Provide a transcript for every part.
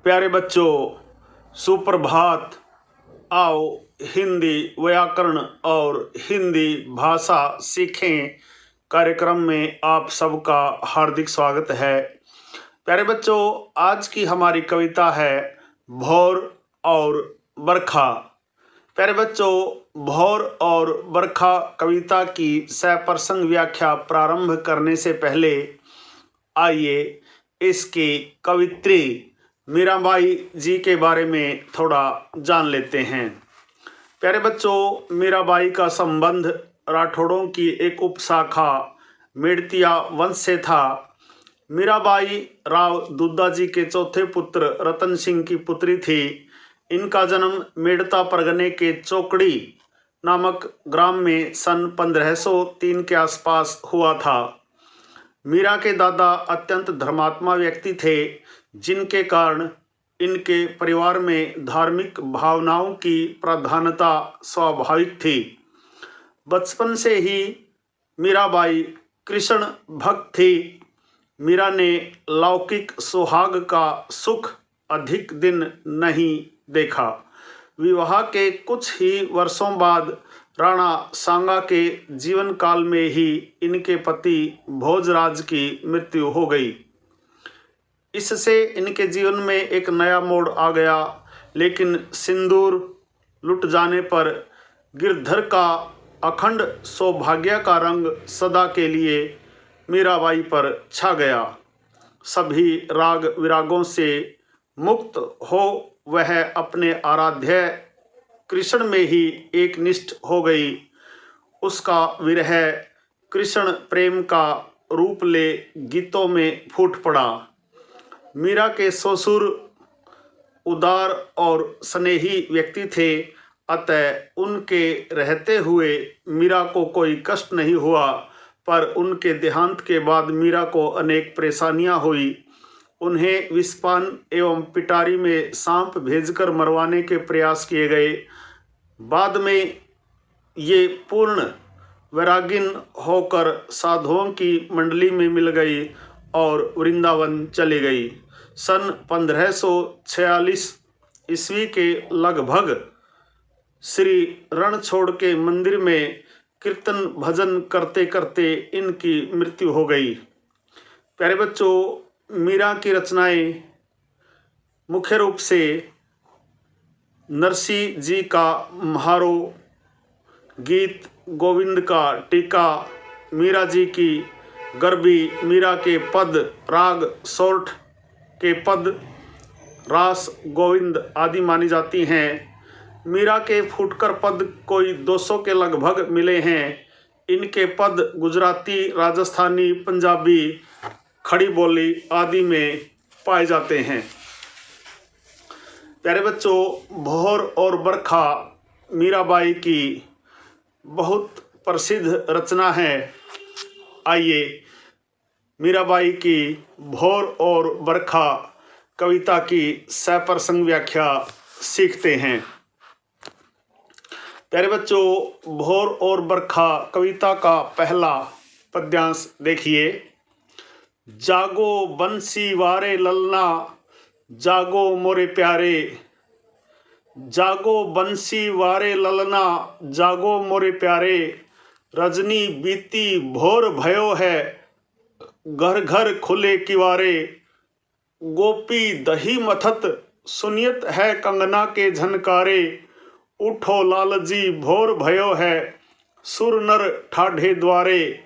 प्यारे बच्चों, सुप्रभात। आओ हिंदी व्याकरण और हिंदी भाषा सीखें कार्यक्रम में आप सबका हार्दिक स्वागत है। प्यारे बच्चों, आज की हमारी कविता है भौर और बरखा। प्यारे बच्चों, भौर और बरखा कविता की सप्रसंग व्याख्या प्रारंभ करने से पहले आइए इसकी कवित्री मीराबाई जी के बारे में थोड़ा जान लेते हैं। प्यारे बच्चों, मीराबाई का संबंध राठौड़ों की एक उपशाखा मेड़तिया वंश से था। मीराबाई राव दुद्दा जी के चौथे पुत्र रतन सिंह की पुत्री थी। इनका जन्म मेड़ता परगने के चौकड़ी नामक ग्राम में सन 1503 के आसपास हुआ था। मीरा के दादा अत्यंत धर्मात्मा व्यक्ति थे, जिनके कारण इनके परिवार में धार्मिक भावनाओं की प्रधानता स्वाभाविक थी। बचपन से ही मीराबाई कृष्ण भक्त थी। मीरा ने लौकिक सुहाग का सुख अधिक दिन नहीं देखा। विवाह के कुछ ही वर्षों बाद राणा सांगा के जीवन काल में ही इनके पति भोजराज की मृत्यु हो गई। इससे इनके जीवन में एक नया मोड़ आ गया, लेकिन सिंदूर लुट जाने पर गिरधर का अखंड सौभाग्य का रंग सदा के लिए मीराबाई पर छा गया। सभी राग विरागों से मुक्त हो वह अपने आराध्य कृष्ण में ही एक निष्ठ हो गई। उसका विरह कृष्ण प्रेम का रूप ले गीतों में फूट पड़ा। मीरा के ससुर उदार और स्नेही व्यक्ति थे, अतः उनके रहते हुए मीरा को कोई कष्ट नहीं हुआ। पर उनके देहांत के बाद मीरा को अनेक परेशानियां हुई। उन्हें विषपान एवं पिटारी में सांप भेजकर मरवाने के प्रयास किए गए। बाद में ये पूर्ण वैरागिन होकर साधुओं की मंडली में मिल गई और वृंदावन चली गई। सन 1546 ईस्वी के लगभग श्री रणछोड़ के मंदिर में कीर्तन भजन करते करते इनकी मृत्यु हो गई। प्यारे बच्चों, मीरा की रचनाएं मुख्य रूप से नरसी जी का म्हारो, गीत गोविंद का टीका, मीरा जी की गरबी, मीरा के पद, राग सोरठ के पद, रास गोविंद आदि मानी जाती हैं। मीरा के फुटकर पद कोई 200 के लगभग मिले हैं। इनके पद गुजराती, राजस्थानी, पंजाबी, खड़ी बोली आदि में पाए जाते हैं। प्यारे बच्चों, भौर और बरखा मीराबाई की बहुत प्रसिद्ध रचना है। आइए मीराबाई की भौर और बरखा कविता की सप्रसंग व्याख्या सीखते हैं। प्यारे बच्चों, भौर और बरखा कविता का पहला पद्यांश देखिए। जागो बंसी वारे ललना, जागो मोरे प्यारे। जागो बंसी वारे ललना, जागो मोरे प्यारे। रजनी बीती भोर भयो है, घर घर खुले किवारे। गोपी दही मथत सुनियत है कंगना के झनकारे। उठो लालजी भोर भयो है, सुर नर ठाढ़े द्वारे।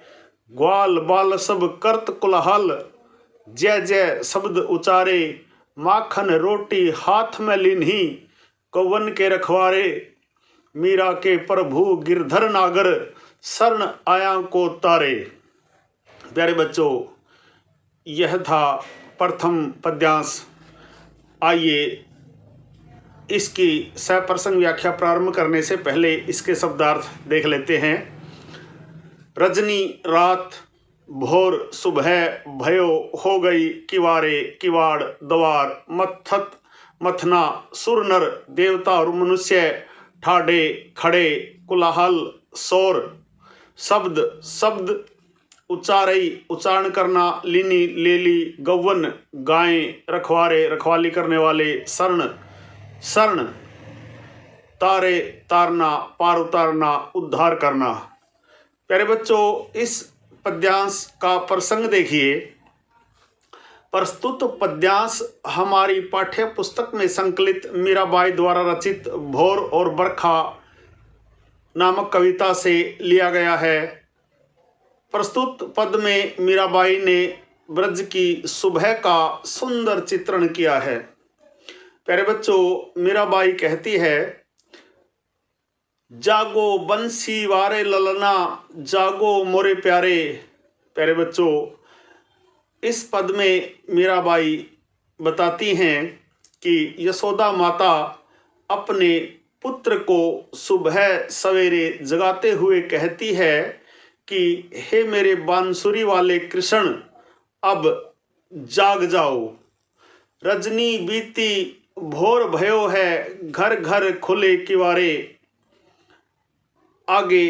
ग्वाल बाल सब करत कुलहल, जय जय शब्द उचारे। माखन रोटी हाथ में लिन्ही, कौवन के रखवारे। मीरा के प्रभु गिरधर नागर, शरण आया को तारे। प्यारे बच्चों, यह था प्रथम पद्यांश। आइए इसकी सप्रसंग व्याख्या प्रारंभ करने से पहले इसके शब्दार्थ देख लेते हैं। रजनी रात, भोर सुबह, भयो हो गई किवारे किवाड़ द्वार, मत्थत मथना सुर नर देवता और मनुष्य, ठाडे खड़े, कुलाहल शोर, शब्द शब्द उच्चारई उच्चारण करना, लीनी लेली, गौवन गाय, रखवारे रखवाली करने वाले, शरण शरण, तारे तारना, पार उतारना, उद्धार करना। प्यारे बच्चों, इस पद्यांश का प्रसंग देखिए। प्रस्तुत पद्यांश हमारी पाठ्य पुस्तक में संकलित मीराबाई द्वारा रचित भोर और बरखा नामक कविता से लिया गया है। प्रस्तुत पद में मीराबाई ने ब्रज की सुबह का सुंदर चित्रण किया है। प्यारे बच्चों, मीराबाई कहती है, जागो बंसी वारे ललना, जागो मोरे प्यारे। प्यारे बच्चों, इस पद में मीराबाई बताती हैं कि यशोदा माता अपने पुत्र को सुबह सवेरे जगाते हुए कहती है कि हे मेरे बांसुरी वाले कृष्ण, अब जाग जाओ। रजनी बीती भोर भयो है, घर घर खुले किवारे। आगे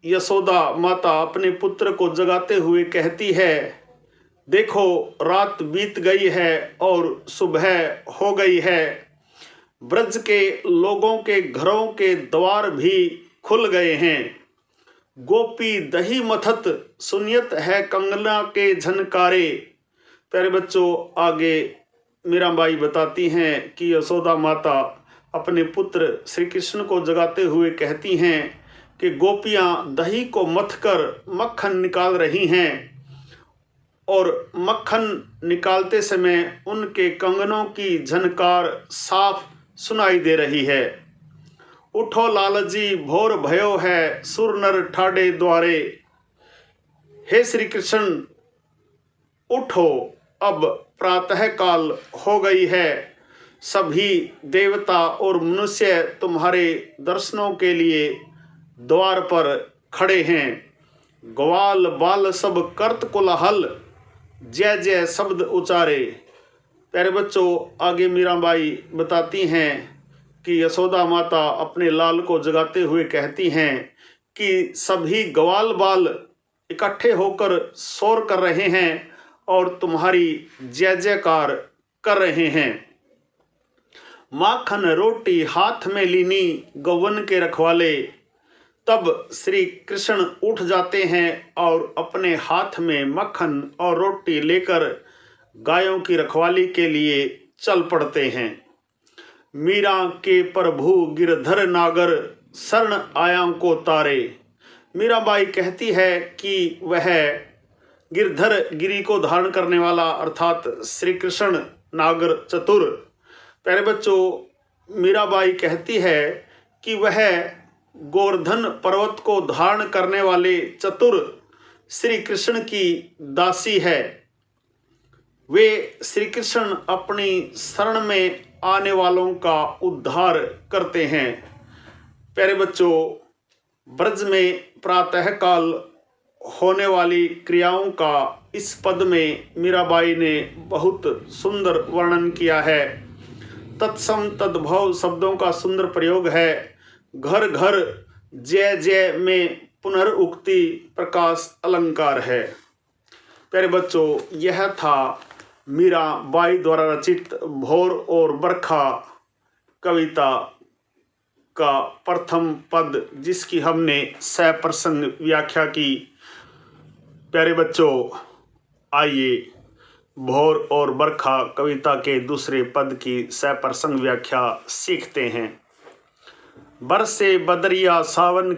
यशोदा माता अपने पुत्र को जगाते हुए कहती है, देखो रात बीत गई है और सुबह हो गई है। ब्रज के लोगों के घरों के द्वार भी खुल गए हैं। गोपी दही मथत सुनियत है कंगना के झनकारे। प्यारे बच्चों, आगे मीराबाई बताती हैं कि यशोदा माता अपने पुत्र श्री कृष्ण को जगाते हुए कहती हैं कि गोपियां दही को मथकर मक्खन निकाल रही हैं और मक्खन निकालते समय उनके कंगनों की झनकार साफ सुनाई दे रही है। उठो लालजी भोर भयो है, सुर नर ठाडे द्वारे। हे श्री कृष्ण, उठो, अब प्रातः काल हो गई है। सभी देवता और मनुष्य तुम्हारे दर्शनों के लिए द्वार पर खड़े हैं। ग्वाल बाल सब कर्त कोलाहल, जय जय शब्द उचारे। प्यारे बच्चों, आगे मीराबाई बताती हैं कि यशोदा माता अपने लाल को जगाते हुए कहती हैं कि सभी ग्वाल बाल इकट्ठे होकर शोर कर रहे हैं और तुम्हारी जय जयकार कर रहे हैं। माखन रोटी हाथ में लीनी, गौवन के रखवाले। तब श्री कृष्ण उठ जाते हैं और अपने हाथ में मक्खन और रोटी लेकर गायों की रखवाली के लिए चल पड़ते हैं। मीरा के प्रभु गिरधर नागर, शरण आया को तारे। मीराबाई कहती है कि वह गिरधर गिरी को धारण करने वाला अर्थात श्री कृष्ण नागर चतुर। प्यारे बच्चों, मीराबाई कहती है कि वह गोवर्धन पर्वत को धारण करने वाले चतुर श्री कृष्ण की दासी है। वे श्री कृष्ण अपनी शरण में आने वालों का उद्धार करते हैं। प्यारे बच्चों, ब्रज में प्रातः काल होने वाली क्रियाओं का इस पद में मीराबाई ने बहुत सुंदर वर्णन किया है। तत्सम तद्भव शब्दों का सुंदर प्रयोग है। घर घर जय जय में पुनरुक्ति प्रकाश अलंकार है। प्यारे बच्चों, यह था मीराबाई द्वारा रचित भोर और बरखा कविता का प्रथम पद, जिसकी हमने सप्रसंग व्याख्या की। प्यारे बच्चों, आइए भोर और बरखा कविता के दूसरे पद की सप्रसंग व्याख्या सीखते हैं। बरसे बदरिया सावन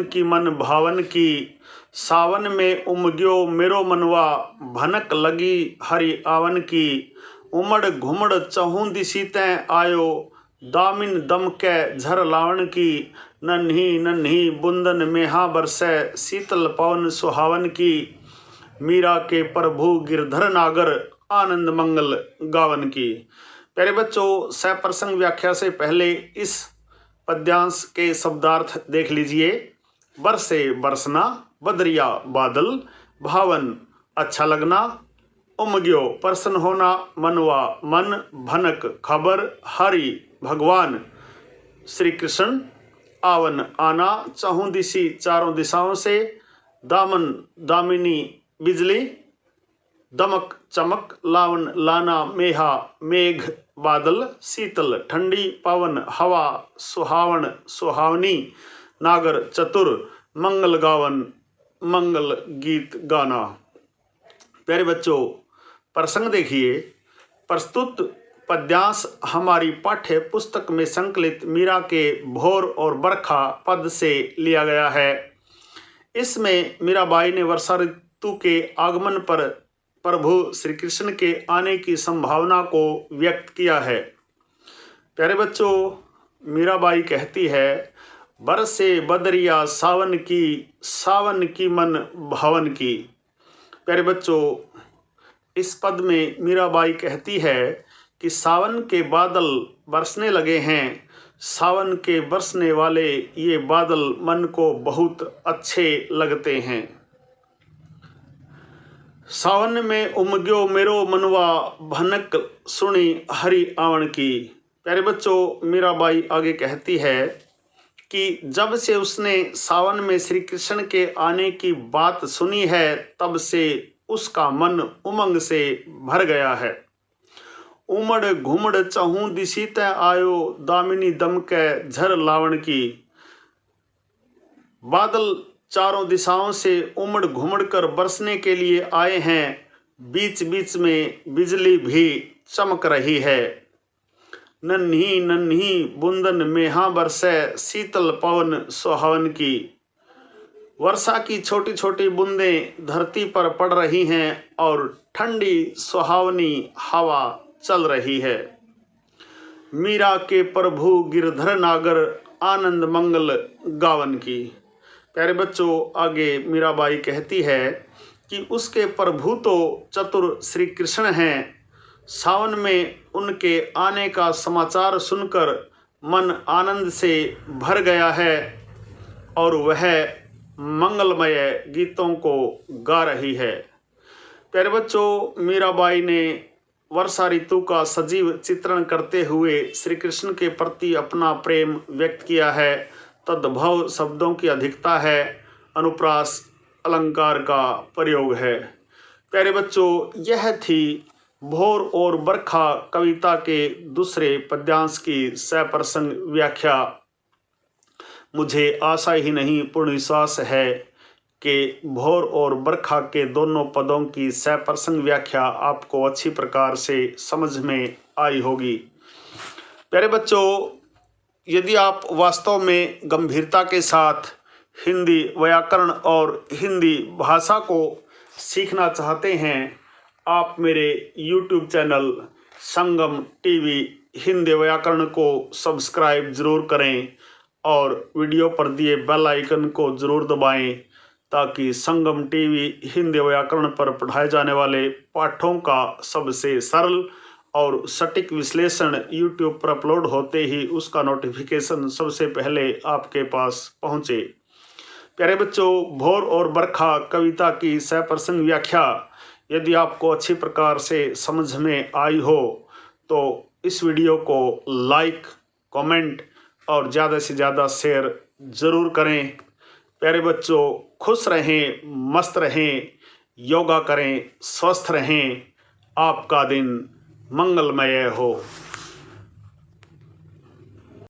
की मन भावन की। सावन में उमग्यो मेरो मनवा, भनक लगी हरि आवन की। उमड़ घुमड़ चहूँ दिशी तैं आयो, दामिन दम कै झर लावण की। नन्ही नन्ही बुंदन मेहा बरसै, शीतल पवन सुहावन की। मीरा के प्रभु गिरधर नागर, आनंद मंगल गावन की। प्यारे बच्चों, सप्रसंग व्याख्या से पहले इस पद्यांश के शब्दार्थ देख लीजिए। बरसे बरसना, बदरिया बादल, भावन अच्छा लगना, उमग्यो प्रसन्न होना, मनवा मन, भनक खबर, हरि भगवान श्री कृष्ण, आवन आना, चहुँ दिशी चारों दिशाओं से, दामन दामिनी बिजली, दमक चमक, लावन लाना मेहा, मेघ बादल, शीतल ठंडी, पवन हवा, सुहावन सुहावनी, नागर चतुर, मंगल गावन मंगल गीत गाना। प्यारे बच्चों, प्रसंग देखिए। प्रस्तुत पद्यांश हमारी पाठ्य पुस्तक में संकलित मीरा के भोर और बरखा पद से लिया गया है। इसमें मीराबाई ने वर्षा ऋतु के आगमन पर प्रभु श्री कृष्ण के आने की संभावना को व्यक्त किया है। प्यारे बच्चों, मीराबाई कहती है, बरसे बदरिया सावन की मन भवन की। प्यारे बच्चों, इस पद में मीराबाई कहती है कि सावन के बादल बरसने लगे हैं। सावन के बरसने वाले ये बादल मन को बहुत अच्छे लगते हैं। सावन में उमग्यो मेरो मनवा, भनक सुनी हरि आवन की। प्यारे बच्चों, मीराबाई आगे कहती है कि जब से उसने सावन में श्री कृष्ण के आने की बात सुनी है, तब से उसका मन उमंग से भर गया है। उमड़ घुमड़ चहूँ दिशी तय आयो, दामिनी दमकै झर लावण की। बादल चारों दिशाओं से उमड़ घुमड़ कर बरसने के लिए आए हैं। बीच बीच में बिजली भी चमक रही है। नन्ही नन्ही बूंदन मेहा बरसे, शीतल पवन सुहावन की। वर्षा की छोटी छोटी बूंदें धरती पर पड़ रही हैं और ठंडी सुहावनी हवा चल रही है। मीरा के प्रभु गिरधर नागर, आनंद मंगल गावन की। प्यारे बच्चों, आगे मीराबाई कहती है कि उसके प्रभु तो चतुर श्री कृष्ण हैं। सावन में उनके आने का समाचार सुनकर मन आनंद से भर गया है और वह मंगलमय गीतों को गा रही है। प्यारे बच्चों, मीराबाई ने वर्षा ऋतु का सजीव चित्रण करते हुए श्री कृष्ण के प्रति अपना प्रेम व्यक्त किया है। तद्भव शब्दों की अधिकता है, अनुप्रास अलंकार का प्रयोग है। प्यारे बच्चों, यह थी भोर और बरखा कविता के दूसरे पद्यांश की सप्रसंग व्याख्या। मुझे आशा ही नहीं, पूर्ण विश्वास है कि भोर और बरखा के दोनों पदों की सप्रसंग व्याख्या आपको अच्छी प्रकार से समझ में आई होगी। प्यारे बच्चों, यदि आप वास्तव में गंभीरता के साथ हिंदी व्याकरण और हिंदी भाषा को सीखना चाहते हैं, आप मेरे YouTube चैनल संगम टीवी हिंदी व्याकरण को सब्सक्राइब जरूर करें और वीडियो पर दिए बेल आइकन को जरूर दबाएं, ताकि संगम टीवी हिंदी व्याकरण पर पढ़ाए जाने वाले पाठों का सबसे सरल और सटीक विश्लेषण YouTube पर अपलोड होते ही उसका नोटिफिकेशन सबसे पहले आपके पास पहुंचे। प्यारे बच्चों, भोर और बरखा कविता की सप्रसंग व्याख्या यदि आपको अच्छी प्रकार से समझ में आई हो तो इस वीडियो को लाइक, कमेंट और ज़्यादा से ज़्यादा शेयर ज़रूर करें। प्यारे बच्चों, खुश रहें, मस्त रहें, योगा करें, स्वस्थ रहें। आपका दिन मंगलमय हो।